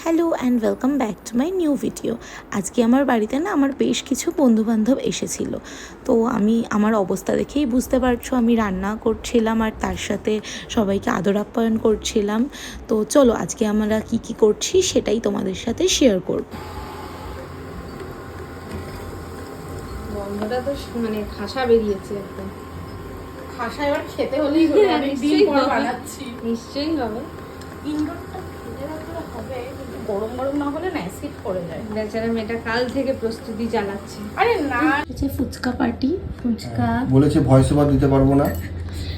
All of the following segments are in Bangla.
Hello and welcome back to my new video. আজকে আমার বাড়িতে না আমার বেশ কিছু বন্ধুবান্ধব এসেছিল। তো আমি আমার অবস্থা দেখেই বুঝতে পারছো আমি রান্না করছিলাম আর তার সাথে সবাইকে আদর আপ্যায়ন করছিলাম। তো চলো আজকে আমরা কি কি করছি সেটাই তোমাদের সাথে শেয়ার করব। গন্ধটা তো মানে খাসা বেরিয়েছে একদম। খাসা এবার খেতে হলেই হলো, অনেক দিন পর বানাচ্ছি। নিশ্চয়ই হবে। ইনডোরটা ফেলে রাখলে হবে, কিন্তু গরম গরম না হলে না অ্যাসিড পড়ে যায়। বেচারা মেয়েটা কাল থেকে প্রস্তুতি চালাচ্ছে। আরে না, হচ্ছে ফুচকা পার্টি। ফুচকা বলেছে ভয়েস ওভার দিতে পারবো না।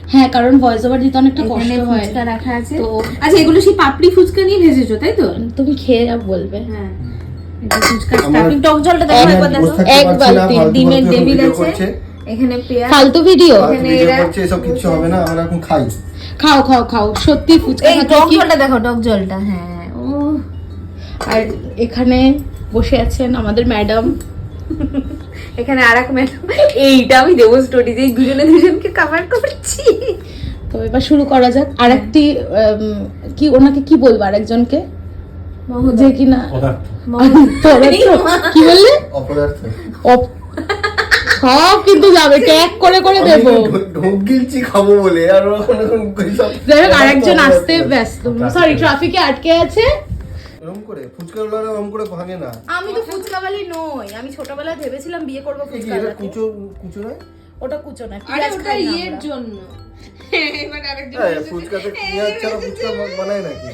হ্যাঁ, কারণ ভয়েস ওভার দিতে অনেকটা কষ্ট হয়। ফুচকা রাখা আছে। তো আচ্ছা, এগুলো সেই পাপড়ি ফুচকা নিয়ে ভেজেছো তাই তো? তুমি খেয়ে বলবে। হ্যাঁ, এটা ফুচকা আমরা- স্টাফিং। টক জলটা দেখো একবার দেখো। এক বালতি ডিমের টেবিল আছে, এখানে পেঁয়াজ। ফালতু ভিডিও। এখানে এরা এসব কিছু হবে না, আমরা এখন খাই। খাও খাও খাও, সত্যি ফুচকা এই খেতে টক কি- জলটা দেখো, টক জলটা। হ্যাঁ, ও আর এখানে বসে আছেন আমাদের ম্যাডাম। এখানে আরেক ম্যাডাম। এইটা আমি দেবো স্টোরি যে দুজনে দুজনকে কভার করছি। তো এবার শুরু করা যাক। আরেকটি কি ওনাকে কি বলবো আরেকজনকে যে কিনা পদার্থ। কি বললে? অপদার্থ। সব কিন্তু যাবে, ট্যাগ করে করে দেবো। ঢোক গিলছি খাবো বলে আর এখন যাই হোক, আরেকজন আসতে ব্যস্ত। সরি, ট্রাফিকে আটকে আছে। এরকম করে ফুচকাগুলো এরকম করে ভাঙে না। আমি তো ফুচকাওয়ালি নই। আমি ছোটবেলায় ভেবেছিলাম বিয়ে করবো এটা ফুচকাওয়ালাকে। কুচো কুচো নয়। ওটা কুচো না, আরে পেঁয়াজ ওটা খাই না ইয়ের আমরা। জন্য। এবার আরেকজন হ্যাঁ, বলেছে, ফুচকাতে পেঁয়াজ ছাড়া ফুচকা বানায় নাকি?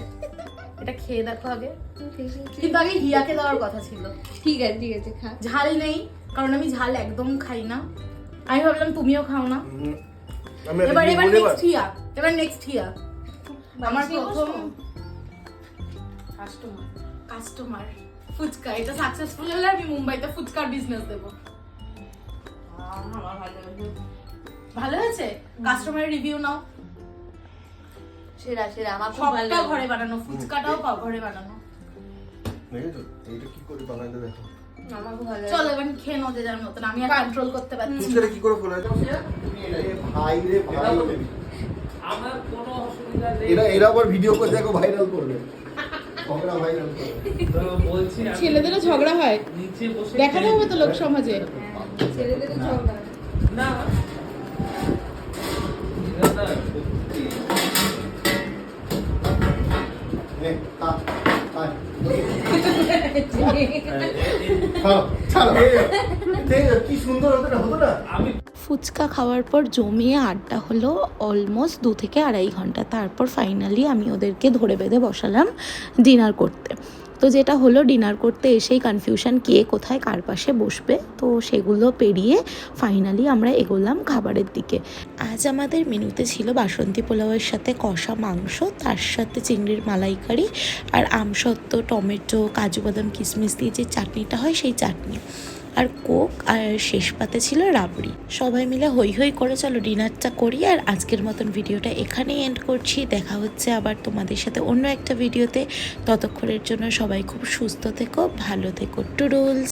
এটা খেয়ে দেখো আগে। কিন্তু আগে হিয়াকে দেওয়ার কথা ছিল। ঠিক আছে ঠিক আছে, খা। ঝাল নেই, কারণ আমি ঝাল একদম খাই না। আমি ভাবলাম তুমিও খাও না। আমি এবার এটা এবার বলে নেক্সট হিয়া, এবার নেক্সট হিয়া। আমার প্রথম কাস্টমার ফুচকা। এটা সাকসেসফুল হলে আমি মুম্বাইতে ফুচকার বিজনেস দেবো। ভালো হয়েছে? কাস্টমারের রিভিউ নাও। সেরা সেরা, আমার খুব ভালো সবটা লাগে। ঘরে বানানো, ফুচকাটাও ঘরে বানানো। দেখেছো এইটা কি করে বানাইতে দেখো। আমার খুব ভালো লাগে। চলো এবার খেয়ে নাও যে যার মতন, আমি আর কন্ট্রোল করতে পারছি না। ফুচকাটা কি করে ফেলে? ভাই রে ভাই, আমার কোনো অসুবিধা নেই। এরা আবার ভিডিও করে দেখো ভাইরাল করবে। আমরা ভাইরাল করবে। তো বলছি আমি ছেলেদেরও ঝগড়া হয়, নিচে বসে দেখানো হবে তো লোক সমাজে। ছেলেদের ঝগড়া। না এটা না সত্যি। নে, খা, খা। ছাড়ো, ছাড়ো। দেখো, কি সুন্দর হতো না? আমি ফুচকা খাওয়ার পর জমিয়ে আড্ডা হলো অলমোস্ট 2 থেকে 2.5 ঘন্টা। তারপর ফাইনালি আমি ওদেরকে ধরে বেঁধে বসালাম ডিনার করতে। তো যেটা হলো, ডিনার করতে এসেই কনফিউশন কে কোথায় কার পাশে বসবে। তো সেগুলো পেরিয়ে ফাইনালি আমরা এগোলাম খাবারের দিকে। আজ আমাদের মেনুতে ছিল বাসন্তী পোলাওয়ের সাথে কষা মাংস, তার সাথে চিংড়ির মালাইকারি আর আমসত্ত্ব, টমেটো, কাজু বাদাম কিশমিশ দিয়ে যে চাটনিটা হয় সেই চাটনি, আর কোক, আর শেষ পাতে ছিল রাবড়ি। সবাই মিলে হই হই করে চলো ডিনারটা করি। আর আজকের মতন ভিডিওটা এখানেই এন্ড করছি। দেখা হচ্ছে আবার তোমাদের সাথে অন্য একটা ভিডিওতে। ততক্ষণের জন্য সবাই খুব সুস্থ থেকো, ভালো থেকো। টুডুলস।